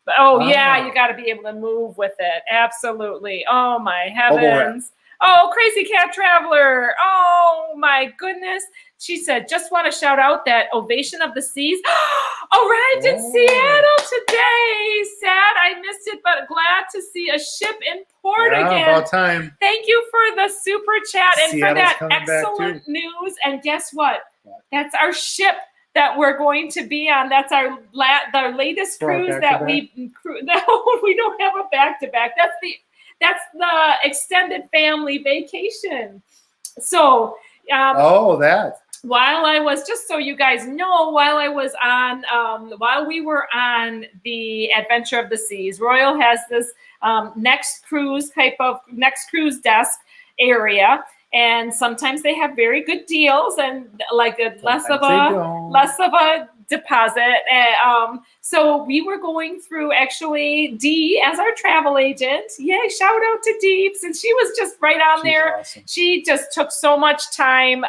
you got to be able to move with it. Absolutely. Oh my heavens. Oh, Crazy Cat Traveler. Oh, my goodness. She said, just want to shout out that Ovation of the Seas arrived in Seattle today. Sad I missed it, but glad to see a ship in port again. About time. Thank you for the super chat and for that excellent news. And guess what? That's our ship that we're going to be on. That's our latest cruise that we don't have a back-to-back. That's the extended family vacation. So, while I was, just so you guys know, while we were on the Adventure of the Seas, Royal has this next cruise desk area. And sometimes they have very good deals and like less of a deposit. So we were going through actually Dee as our travel agent. Yay, shout out to Dee, since she was just right on there. Awesome. She just took so much time.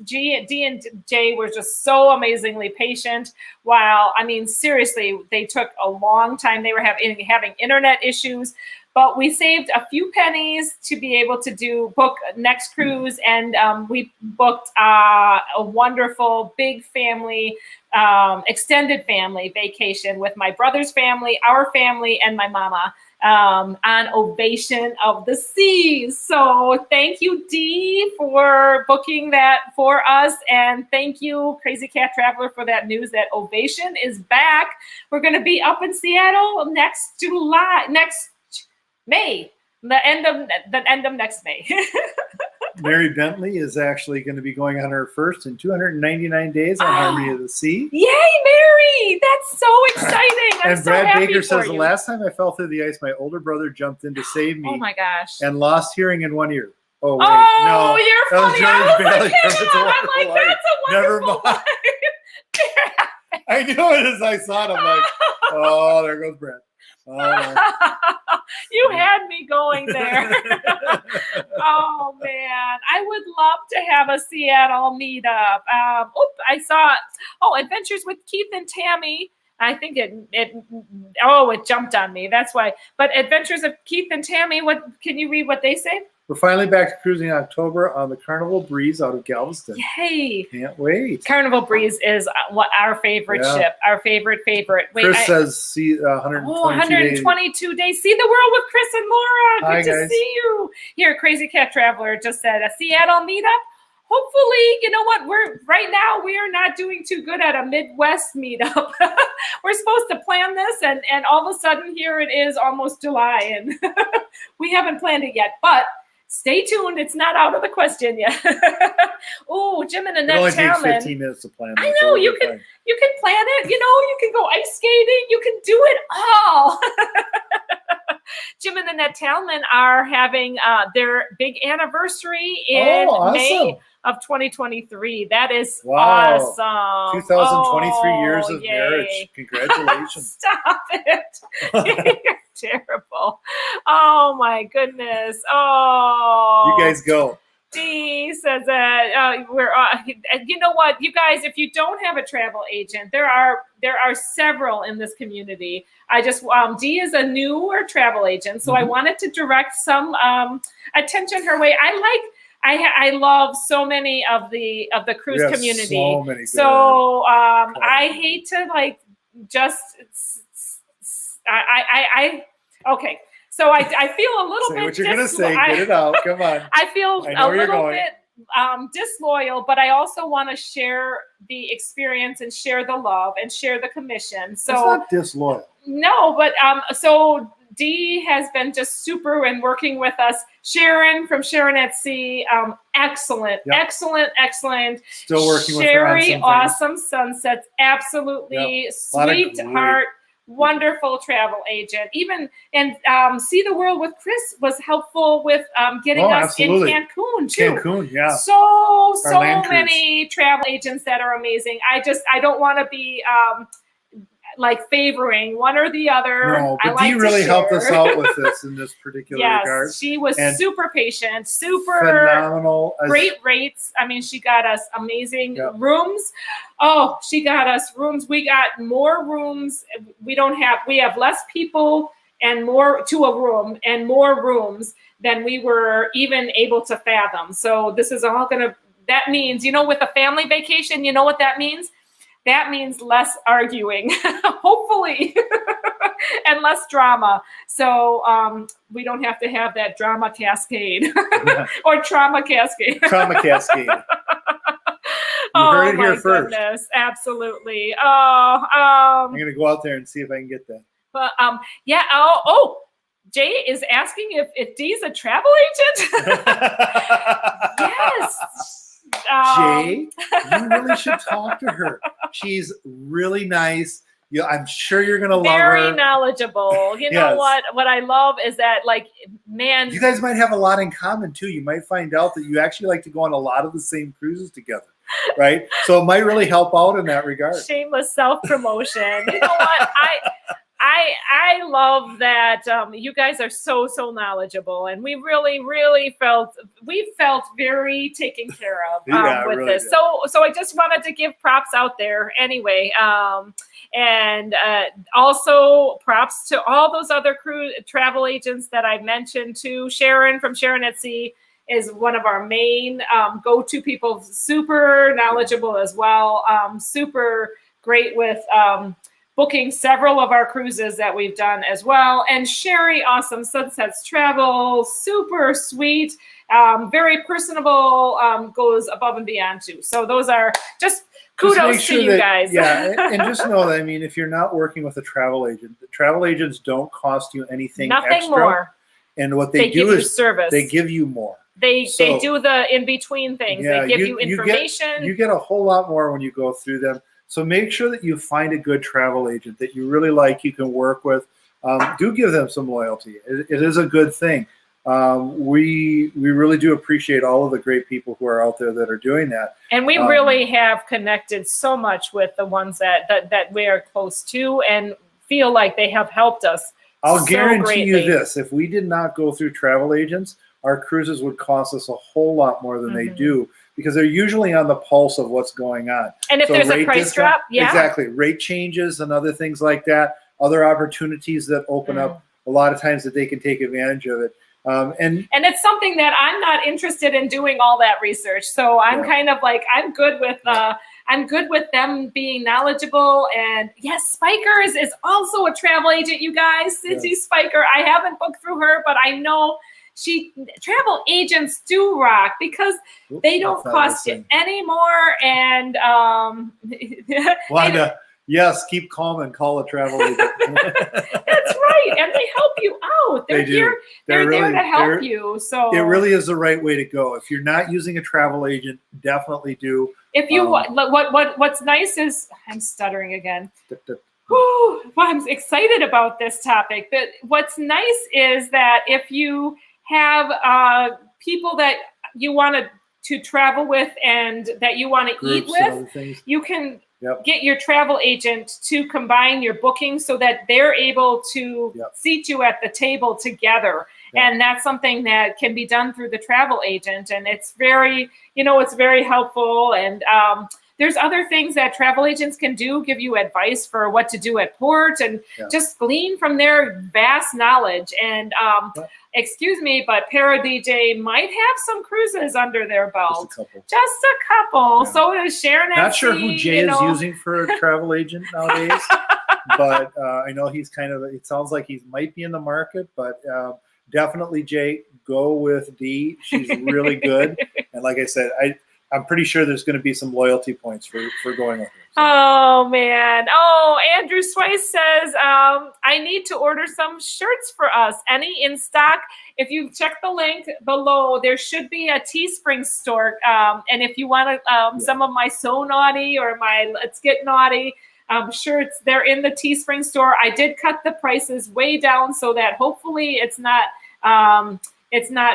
Dee and Jay were just so amazingly patient. Wow. I mean, seriously, they took a long time. They were having internet issues. But we saved a few pennies to be able to book next cruise, and we booked a wonderful big family, extended family vacation with my brother's family, our family, and my mama on Ovation of the Seas. So thank you, Dee, for booking that for us, and thank you, Crazy Cat Traveler, for that news that Ovation is back. We're going to be up in Seattle next May, the end of next May. Mary Bentley is actually going to be going on her first in 299 days on Harmony of the Sea. Yay, Mary! That's so exciting. I'm and so Brad happy Baker for says, you. The last time I fell through the ice, my older brother jumped in to save me. Oh my gosh. And lost hearing in one ear. Oh, wait. Oh, no. You're funny. I'm like, that's a Never wonderful mind. I knew it as I saw it. I'm like, oh, there goes Brad. You had me going there. Oh man, I would love to have a Seattle meetup. I saw Adventures with Keith and Tammy I think it jumped on me. That's why. But Adventures of Keith and Tammy, what can you read what they say? We're finally back to cruising in October on the Carnival Breeze out of Galveston. Yay! Can't wait. Carnival Breeze is what our favorite ship, our favorite. Wait, Chris says, see, 122 days. See the world with Chris and Laura. Hi, Good to guys. see you. Here, Crazy Cat Traveler just said a Seattle meetup. Hopefully, you know what? We are not doing too good at a Midwest meetup. We're supposed to plan this, and all of a sudden here it is almost July, and we haven't planned it yet. But stay tuned; it's not out of the question yet. Oh, Jim and Annette It only takes Talman. 15 minutes to plan. I know you can plan it. You can go ice skating. You can do it all. Jim and Annette Talman are having their big anniversary in May of 2023. That is awesome. 2023 years of marriage. Congratulations. Stop it. You're terrible. Oh my goodness. Oh. You guys go. Dee says that you know what, you guys, if you don't have a travel agent, there are several in this community. I just Dee is a newer travel agent, so I wanted to direct some attention her way. I love so many of the cruise community. So many good I hate to okay. So I feel a little bit. What you're gonna say? Get it out. Come on. I feel a little bit disloyal, but I also want to share the experience and share the love and share the commission. So it's not disloyal. No, but so Dee has been just super and working with us. Sharon from Sharon at Sea, excellent. Still working with her Sherry, awesome sunsets, absolutely sweetheart. Wonderful travel agent. Even See the World with Chris was helpful with getting us in Cancun too. Cancun, yeah. So many travel agents that are amazing. I don't want to be favoring one or the other. No, but Dee really helped us out with this in this particular regard. Yes, she was super patient, super phenomenal, great rates. I mean, she got us amazing rooms. Oh, she got us rooms. We got more rooms. We have less people and more to a room and more rooms than we were even able to fathom. So this is all that means, with a family vacation, you know what that means? That means less arguing, hopefully, and less drama. So we don't have to have that drama cascade or trauma cascade. Trauma cascade. You heard it here first. Goodness, absolutely. I'm going to go out there and see if I can get that. But Jay is asking if Dee's a travel agent. Yes. Jay, you really should talk to her. She's really nice. I'm sure you're going to love her. Very knowledgeable. You know what I love is that, man. You guys might have a lot in common, too. You might find out that you actually like to go on a lot of the same cruises together, right? So it might really help out in that regard. Shameless self-promotion. You know what? I love that you guys are so knowledgeable, and we really felt very taken care of with really this. did. So I just wanted to give props out there anyway, and also props to all those other travel agents that I mentioned too. Sharon from Sharon at Sea is one of our main go-to people, super knowledgeable as well, super great with booking several of our cruises that we've done as well. And Sherry, awesome Sunsets Travel, super sweet, very personable, goes above and beyond too. So those are just kudos to you guys. Yeah, and just know that, if you're not working with a travel agent, the travel agents don't cost you anything extra. More. And what they do is service. They give you more. They do the in-between things. They give you information. You get a whole lot more when you go through them. So make sure that you find a good travel agent that you really like, you can work with. Do give them some loyalty. It is a good thing. We really do appreciate all of the great people who are out there that are doing that. And we really have connected so much with the ones that we are close to and feel like they have helped us. I'll guarantee you this. If we did not go through travel agents, our cruises would cost us a whole lot more than they do, because they're usually on the pulse of what's going on. And if there's a price drop, exactly, rate changes and other things like that, other opportunities that open up a lot of times that they can take advantage of it. And it's something that I'm not interested in doing all that research. So I'm kind of like, I'm good with them being knowledgeable. And yes, Spikers is also a travel agent, you guys. Cindy Spiker, I haven't booked through her, but I know travel agents do rock, because they don't cost you anymore. And Wanda, yes, keep calm and call a travel agent. That's right, and they help you out. They're here. They're there to help you. So it really is the right way to go. If you're not using a travel agent, definitely do. If you what's nice is, I'm stuttering again. Well, I'm excited about this topic. But what's nice is that if you have people that you want to travel with and that you want to eat with, you can get your travel agent to combine your booking so that they're able to seat you at the table together. And that's something that can be done through the travel agent. And it's very, it's very helpful. And there's other things that travel agents can do, give you advice for what to do at port, and just glean from their vast knowledge. And excuse me, but Para DJ might have some cruises under their belt. Just a couple. Yeah. So is Sharon. Not sure who Jay is using for a travel agent nowadays, but I know he's it sounds like he might be in the market, but definitely, Jay, go with Dee. She's really good. And like I said, I'm pretty sure there's going to be some loyalty points for going with her. So. Oh, man. Oh, Andrew Swice says, I need to order some shirts for us. Any in stock? If you check the link below, there should be a Teespring store. And if you want some of my So Naughty or my Let's Get Naughty shirts, they're in the Teespring store. I did cut the prices way down so that hopefully it's not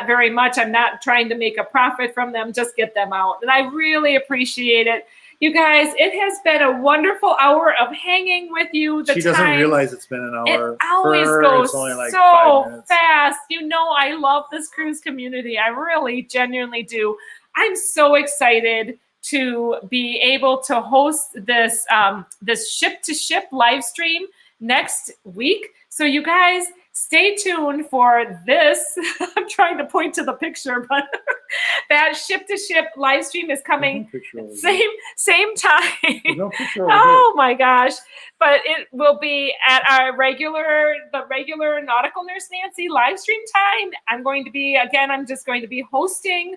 very much. I'm not trying to make a profit from them. Just get them out. And I really appreciate it. You guys, it has been a wonderful hour of hanging with you. She doesn't realize it's been an hour. It always goes so fast. I love this cruise community. I really, genuinely do. I'm so excited to be able to host this ship-to-ship live stream next week. So you guys, stay tuned for this. I'm trying to point to the picture, but that ship-to-ship live stream is coming same time. Oh my gosh. But it will be at the regular Nautical Nurse Nancy live stream time. I'm just going to be hosting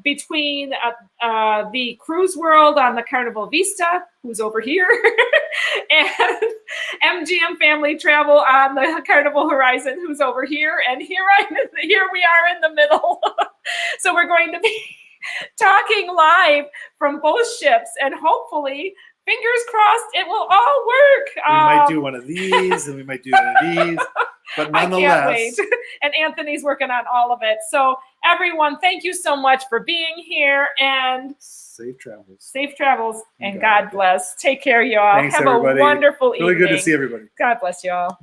between the Cruise World on the Carnival Vista, who's over here, and MGM Family Travel on the Carnival Horizon, who's over here, and here we are in the middle. So we're going to be talking live from both ships, and hopefully, fingers crossed, it will all work. We might do one of these, and we might do one of these, but nonetheless. I can't wait. And Anthony's working on all of it. So everyone, thank you so much for being here, and safe travels. Safe travels, and God bless. Take care, y'all. Thanks, Have everybody. A wonderful evening. Really good to see everybody. God bless y'all.